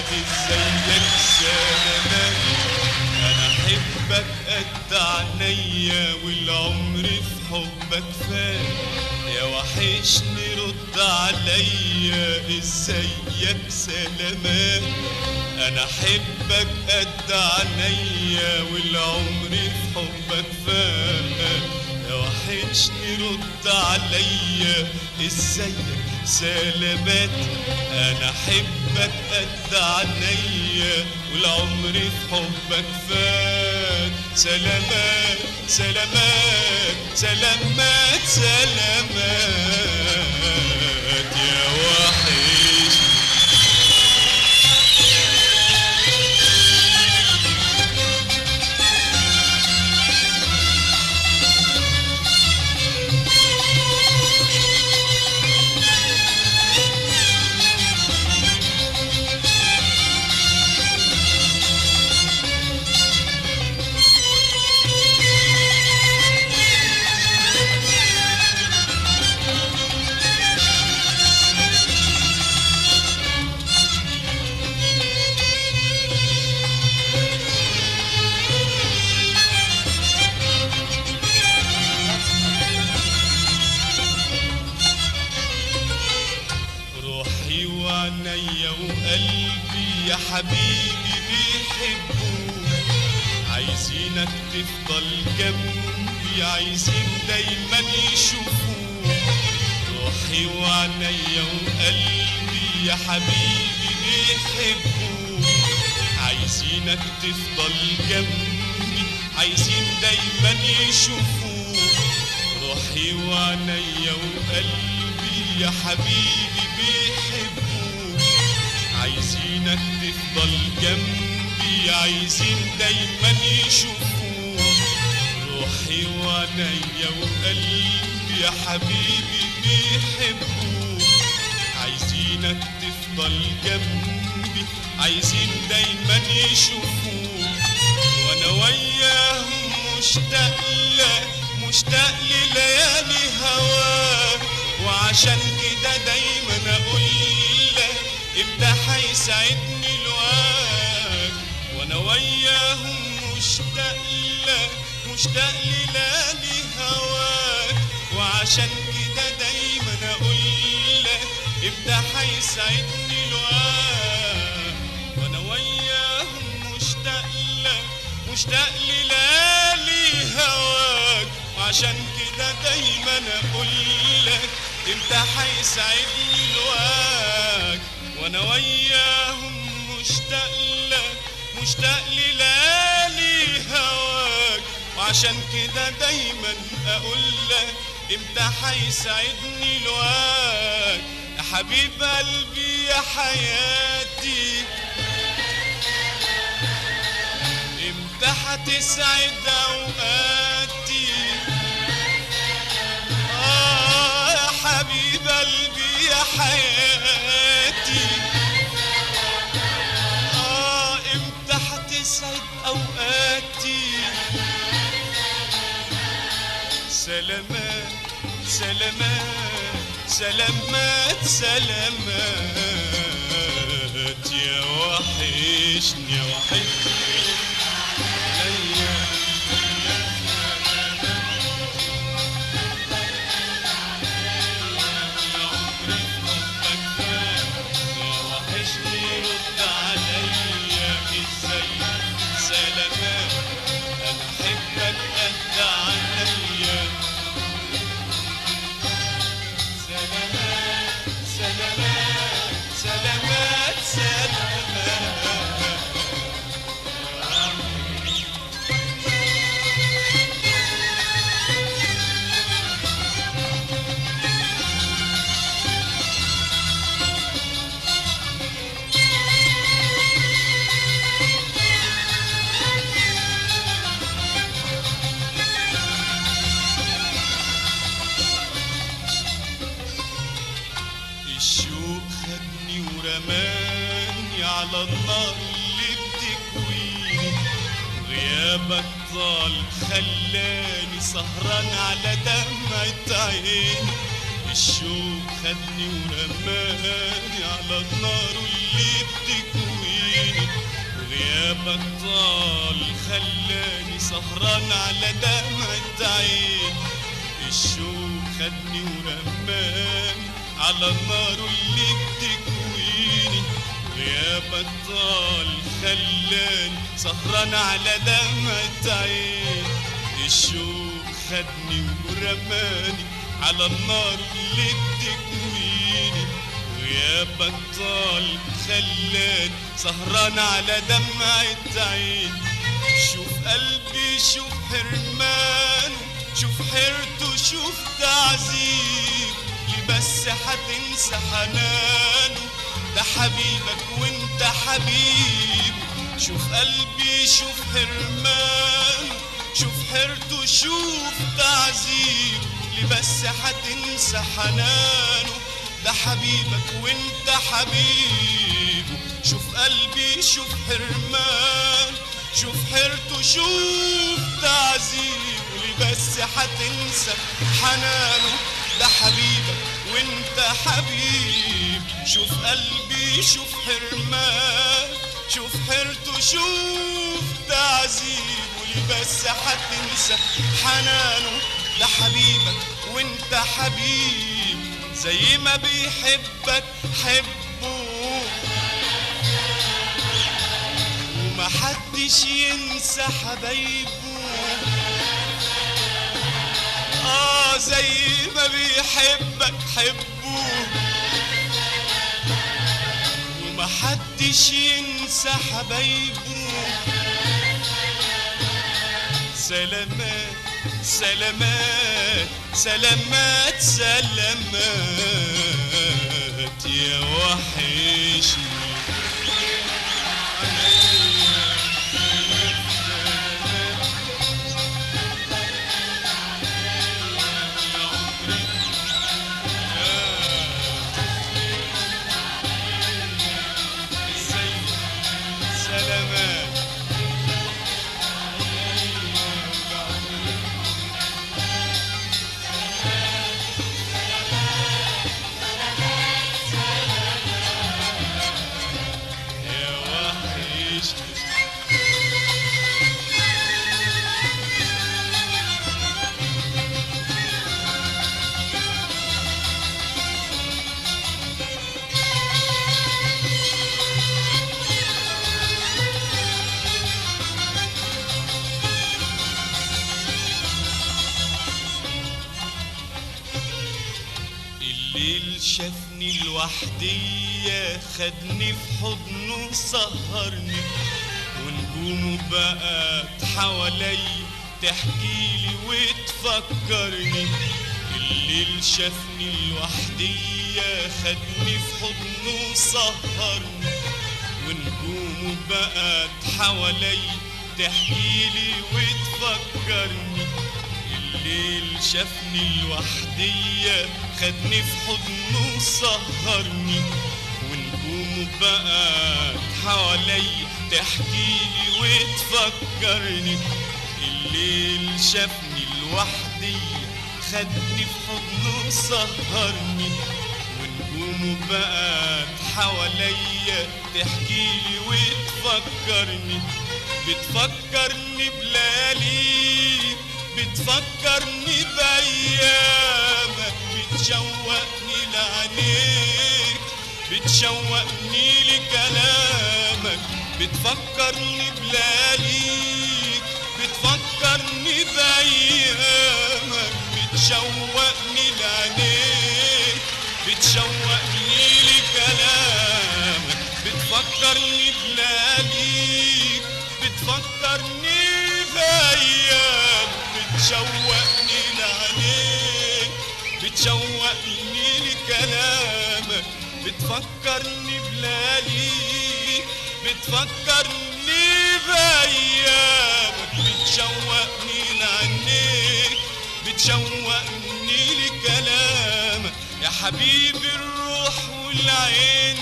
ازيك سلامات. انا احبك قد عينيا والعمر في حبك فات. يا وحشني رد عليا ازيك سلامات. انا احبك قد عينيا والعمر في حبك فات. يا وحشني رد عليا ازيك سلامات. انا احبك قد عينيا والعمر في حبك فات. سلامات سلامات سلامات سلامات يا وحش. وعينيا وقلبي يا حبيبي بيحبوك. عايزينك تفضل جنبي، عايزين دايما يشوفوك. روحي وعينيا وقلبي يا حبيبي بيحبوك. عايزينك تفضل جنبي، عايزين دايما يشوفوك. روحي وعينيا وقلبي يا حبيبي بيحبوك. عايزينك تفضل جنبي، عايزين دايما يشوفوك. روحي وعينيا وقلبي يا حبيبي بيحبوك. عايزينك تفضل جنبي، عايزين دايما يشوفوك. وانا وياهم مشتاق لك، مشتاق لليالي هواك. وعشان كده دايما اقول لك امتى هيسعدني الوقت. وانا وياهم مشتاق لك، مشتاق لليالي هواك. وعشان كده دايما اقول لك امتى هيسعدني الوقت. وانا وياهم مشتاق لك، مشتاق لليالي هواك. وعشان كده دايما اقول لك امتى هيسعدني الوقت. وانا وياهم مشتاق لك، مشتاق لليالي هواك. وعشان كده دايما اقول لك امتى هيسعدني الوقت. يا حبيب قلبي يا حياتي، امتى هتسعد اوقاتي. يا حبيب قلبي يا حياتي، امتى هتسعد اوقاتي. سلامات سلامات سلامات سلامات يا وحشني يا وحشني ليا. رد عليا ازيك سلامات. انا احبك قد عينيا. سلامات سلامات سلامات سلامات. الشوق خدني ورماني على النار اللي بتكويني. غيابك طال خلاني سهران على دمعة عيني. الشوق خدني ورماني على النار اللي بتكويني. غيابك طال خلاني سهران على دمعة عين. الشوق خدني ورماني على النار اللي بتكويني. غيابك طال خلاني سهران على دمعة عين. الشوق خدني ورماني على النار اللي بتكويني. غيابك طال خلاني سهران على دمعة عين. شوف قلبي شوف حرمانه، شوف حيرته شوف تعذيب. ليه بس هتنسى حنانه؟ ده حبيبك وانت حبيبه. شوف قلبي شوف حرمانه، شوف حيرته شوف تعذيب. ليه بس هتنسى حنانه؟ ده حبيبك وانت حبيبه. شوف قلبي شوف حرمانه، شوف حيرته شوف تعذيب. ليه بس هتنسى حنانه؟ ده حبيبك وانت حبيب. شوف قلبي شوف حرمان، شوف حيرته شوف تعذيب. وليه بس هتنسى حنانه؟ ده حبيبك وانت حبيب. زي ما بيحبك حبه ومحدش ينسى حبايبه. زي ما بيحبك حبه ومحدش ينسى حبايبه. سلامات سلامات سلامات سلامات يا وحشني. الليل شافني لوحدية، خدني في حضنه سهرني، ونجومه بقت حوالي تحكيلي وتفكرني. الليل شافني لوحدية، خدني في حضنه سهرني، ونجومه بقت حوالي تحكيلي وتفكرني. الليل شافني لوحدية، خدني في حضنه سهرني، ونجومه بقت حوالي تحكيلي وتفكرني. الليل شافني لوحدية، خدني في حضنه سهرني، ونجومه بقت حواليا تحكيلي وتفكرني. بتفكرني بلياليك، بتفكرني بأيامك، بتشوقني لعينيك، بتشوقني لكلامك. بتفكرني بلياليك، بتفكرني بأيامك، بتشوقني لعينيك، بتشوقني لكلامك. بتفكرني بلياليك، بتفكرني بأيامك، بتشوقني لعينيك، بتشوقني لكلامك. بتفكرني بلياليك، بتفكرني بأيامك، بتشوقني لعينيك، بتشوقني لكلامك. يا حبيبي الروح والعين،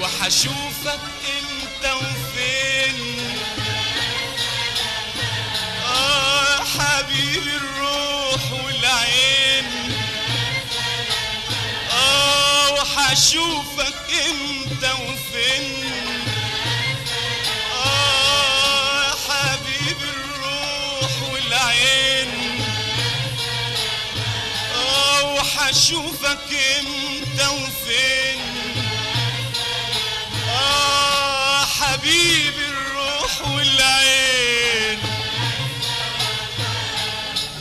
وحشوفك امتى وفين. حبيبي الروح والعين، وحشوفك امتى وفين يا حبيب الروح والعين وحشوفك امتى وفين حبيب الروح والعين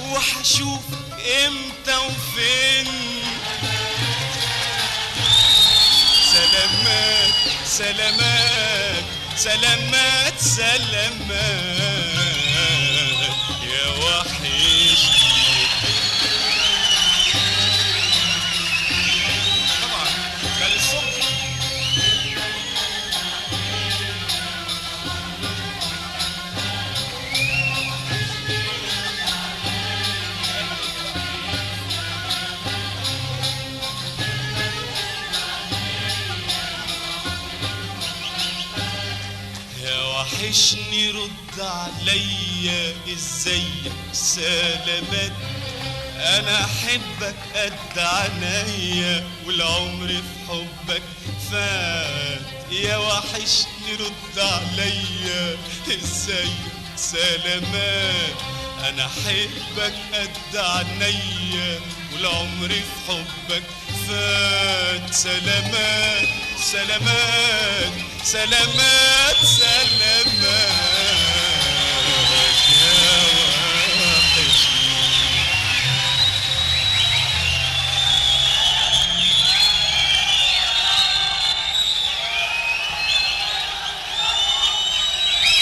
وحشوفك امتى وفين سلامات سلامات سلامات سلامات يا وحشني طبعا كان الصبح وحشني رد عليا ازيك سلامات انا احبك قد عنيا والعمر في حبك فات يا وحشني رد عليا ازيك سلامات انا احبك قد عنيا والعمر في حبك فات سلامات سلامات سلامات سلامات